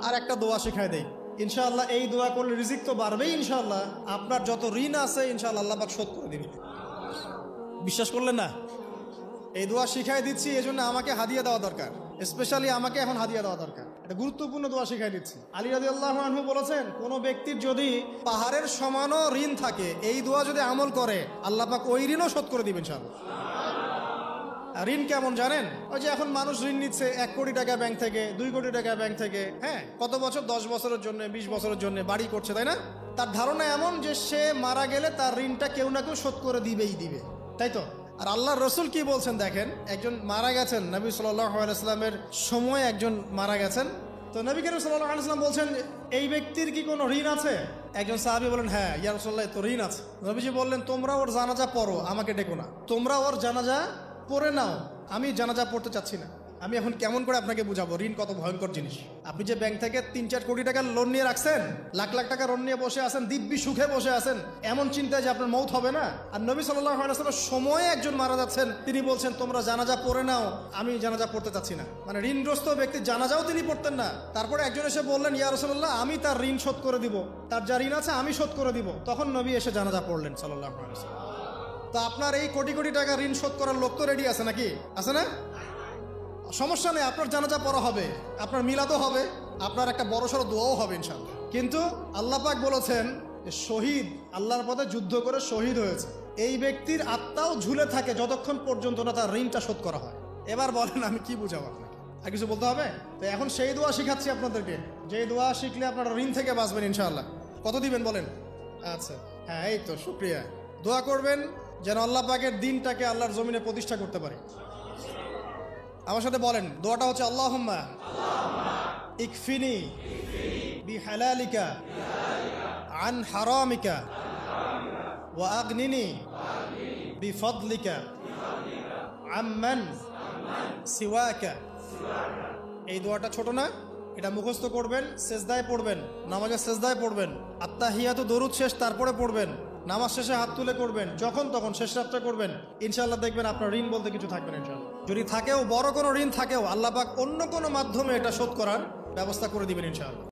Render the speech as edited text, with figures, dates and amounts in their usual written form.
আর একটা দোয়া শিখাই দেই, ইনশাআল্লাহ এই দোয়া করলে রিজিক তো বাড়বেই ইনশাআল্লাহ, আপনার যত ঋণ আছে ইনশাআল্লাহ আল্লাহ পাক শোধ করে দিবে। বিশ্বাস করলেন না? এই দোয়া শিখাই দিচ্ছি, এই জন্য আমাকে হাদিয়া দেওয়া দরকার, স্পেশালি আমাকে এখন হাদিয়া দেওয়া দরকার। এটা গুরুত্বপূর্ণ দোয়া শিখাই দিচ্ছি। আলী রাদিয়াল্লাহু আনহু বলেছেন, কোনো ব্যক্তির যদি পাহাড়ের সমানও ঋণ থাকে, এই দোয়া যদি আমল করে আল্লাহ পাক ওই ঋণও শোধ করে দিবেন ইনশাআল্লাহ। ঋণ কেমন জানেন? ওই যে এখন মানুষ ঋণ নিচ্ছে 1 কোটি টাকা ব্যাংক থেকে, 2 কোটি টাকা ব্যাংক থেকে, হ্যাঁ, কত বছর, 10 বছরের জন্য, 20 বছরের জন্য বাড়ি করছে, তাই না? তার ধারণা এমন যে সে মারা গেলে তার ঋণটা কেউ না কেউ শোধ করে দিবেই দিবে, তাই তো? আর আল্লাহর রসুল কি বলছেন দেখেন, একজন মারা গেছেন, নবী সাল্লাল্লাহু আলাইহি ওয়াসাল্লামের সময় একজন মারা গেছেন, তো নবী করিম সাল্লাল্লাহু আলাইহি ওয়াসাল্লাম বলছেন, এই ব্যক্তির কি কোনো ঋণ আছে? একজন সাহাবী বলেন, হ্যাঁ ইয়া রাসূলুল্লাহ, তো ঋণ আছে। নবীজি বললেন, তোমরা ওর জানাজা পড়ো, আমাকে ডেকো না, তোমরা ওর জানাজা পড়ে নাও, আমি জানাজা পড়তে চাচ্ছি না। আমি এখন কেমন করে আপনাকে বুঝাবো ঋণ কত ভয়ঙ্কর জিনিস? আপনি যে ব্যাংক থেকে 3-4 কোটি টাকার লোন নিয়ে রাখছেন, লাখ লাখ টাকা লোন নিয়ে বসে আছেন, দিব্যি সুখে বসে আছেন, এমন চিন্তায় যে আপনার মৌত হবে না। আর নবী সাল্লাল্লাহু আলাইহি ওয়াসাল্লামের সময়ে একজন মারা যাচ্ছেন, তিনি বলছেন তোমরা জানাজা পড়ে নাও, আমি জানাজা পড়তে চাচ্ছি না। মানে ঋণগ্রস্ত ব্যক্তির জানাজাও তিনি পড়তেন না। তারপরে একজন এসে বললেন, ইয়া রাসূলুল্লাহ, আমি তার ঋণ শোধ করে দিব, তার যা ঋণ আছে আমি শোধ করে দিব। তখন নবী এসে জানাজা পড়লেন সাল্লাল্লাহু আলাইহি ওয়াসাল্লাম। তো আপনার এই কোটি কোটি টাকা ঋণ শোধ করার লোক তো রেডি আছে নাকি? আছে না? সমস্যা নেই, আপনার জানাজা পড়া হবে, আপনার মিলাদও হবে, আপনার একটা বড়সড় দোয়াও হবে ইনশাআল্লাহ। কিন্তু আল্লাহ পাক বলেছেন যে শহীদ, আল্লাহর পথে যুদ্ধ করে শহীদ হয়েছে, এই ব্যক্তির আত্মাও ঝুলে থাকে যতক্ষণ পর্যন্ত না তার ঋণটা শোধ করা হয়। এবার বলেন আমি কি বুঝাবো আপনাকে? আর কিছু বলতে হবে? তো এখন সেই দোয়া শিখাচ্ছি আপনাদেরকে, যে দোয়া শিখলে আপনারা ঋণ থেকে বাঁচবেন ইনশাআল্লাহ। কত দিবেন বলেন? আচ্ছা, হ্যাঁ, এই তো শুকরিয়া। দোয়া করবেন যেন আল্লাহ পাকের দিনটাকে আল্লাহর জমিনে প্রতিষ্ঠা করতে পারি। আমার সাথে বলেন, দোয়াটা হচ্ছে, আল্লাহুম্মা ইকফিনি বিহালালিকা আন হারামিকা ওয়া আগনিনি বিফদলিকা আম্মান সিওয়াকা। এই দোয়াটা ছোট না, এটা মুখস্থ করবেন, সেজদায় পড়বেন, নামাজের সেজদায় পড়বেন, আত্তাহিয়াতু দরুদ শেষ তারপরে পড়বেন, নামাজ শেষে হাত তুলে করবেন, যখন তখন শেষ রাতটা করবেন, ইনশাআল্লাহ দেখবেন আপনার ঋণ বলতে কিছু থাকবে না ইনশাআল্লাহ। যদি থাকেও, বড় কোনো ঋণ থাকেও, আল্লাহ পাক অন্য কোনো মাধ্যমে এটা শোধ করার ব্যবস্থা করে দিবেন ইনশাআল্লাহ।